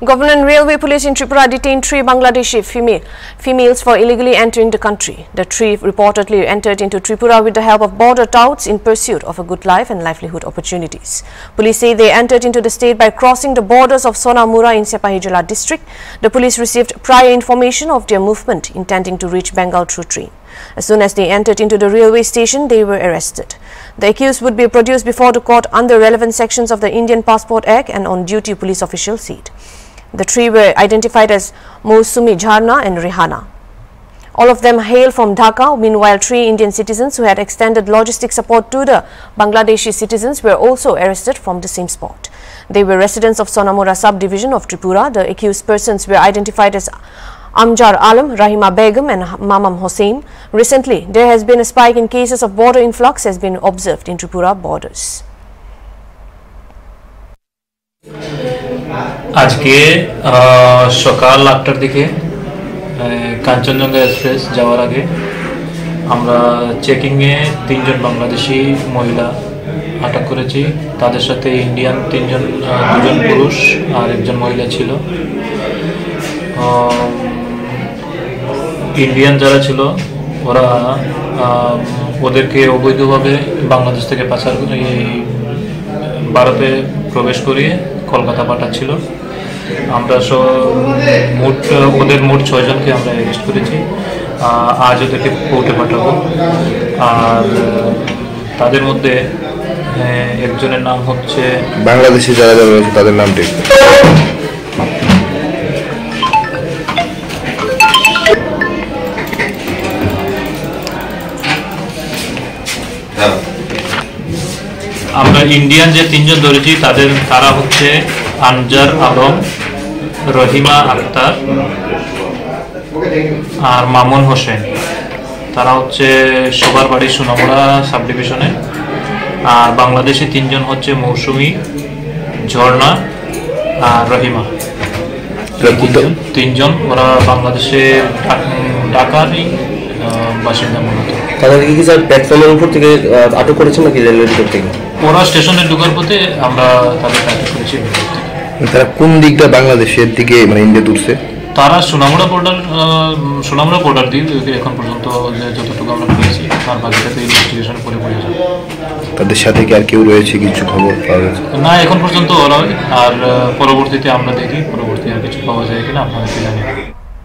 Government and Railway Police in Tripura detained 3 Bangladeshi females for illegally entering the country. The 3 reportedly entered into Tripura with the help of border touts in pursuit of a good life and livelihood opportunities. Police say they entered into the state by crossing the borders of Sonamura in Sepahijala district. The police received prior information of their movement intending to reach Bengal through train. As soon as they entered into the railway station, they were arrested. The accused would be produced before the court under relevant sections of the Indian Passport Act and on duty, police officials said. The 3 were identified as Mousumi Jharna and Rehana. All of them hail from Dhaka. Meanwhile, 3 Indian citizens who had extended logistic support to the Bangladeshi citizens were also arrested from the same spot. They were residents of Sonamura subdivision of Tripura. The accused persons were identified as Amjar Alam, Rahima Begum and Mamam Hossein. Recently, there has been a spike in cases of border influx has been observed in Tripura borders. আজকে সকাল 8টার দিকে Kanchenjunga express যাওয়ার আগে আমরা চেকিংয়ে 3 জন বাংলাদেশি মহিলা আটক করেছি। তাদের সাথে ইন্ডিয়ান 2 জন পুরুষ আর 1 জন মহিলা ছিল। ইন্ডিয়ান যারা ছিল ওরা ওদেরকে অবৈধভাবে বাংলাদেশ থেকে পাচার ভারতে প্রবেশ করিয়ে কলকাতা পাঠাচ্ছিল। আমরা ওদের মোট 6 জনকে আমরা অ্যারেস্ট করেছি। আজ ওদেরকে কোর্টে পাঠাবো। আর তাদের মধ্যে একজনের নাম হচ্ছে বাংলাদেশি যারা যারা রয়েছে তাদের নামটি আমরা ইন্ডিয়ান যে 3 জন ধরেছি তারা হচ্ছে আনজার আলম, রহিমা আক্তার আর মামুন হোসেন। তারা হচ্ছে সবার বাড়ি সোনামুড়া সাব ডিভিশনে। আর বাংলাদেশি 3 জন হচ্ছে মৌসুমি, ঝর্ণা আর রহিমা। 3 জন ওরা বাংলাদেশে ঢাকারই বাসিন্দা মূলত। তাদেরকে কি স্যার প্ল্যাটফর্মের উপর থেকে আটক করেছেন নাকি রেলওয়ে ভিতর থেকে? ওরা স্টেশনে ঢোকার পথে আমরা তাদেরকে আটক করেছি। তারা কোন দিকটা বাংলাদেশের দিকে মানে ইন্ডিয়া দূরছে? তারা সোনামুড়া বর্ডার দিয়ে এখন পর্যন্ত যতটুকু আমরা পেয়েছি তার বাকিটাতে ইনভেস্টিগেশনে পড়ে যাবে। তাদের সাথে কি আর কেউ রয়েছে কিছু খবর পাওয়া গেছে? না, এখন পর্যন্ত ওরা। আর পরবর্তীতে আমরা দেখি পরবর্তী আর কিছু পাওয়া যায় কিনা আপনাদেরকে জানি।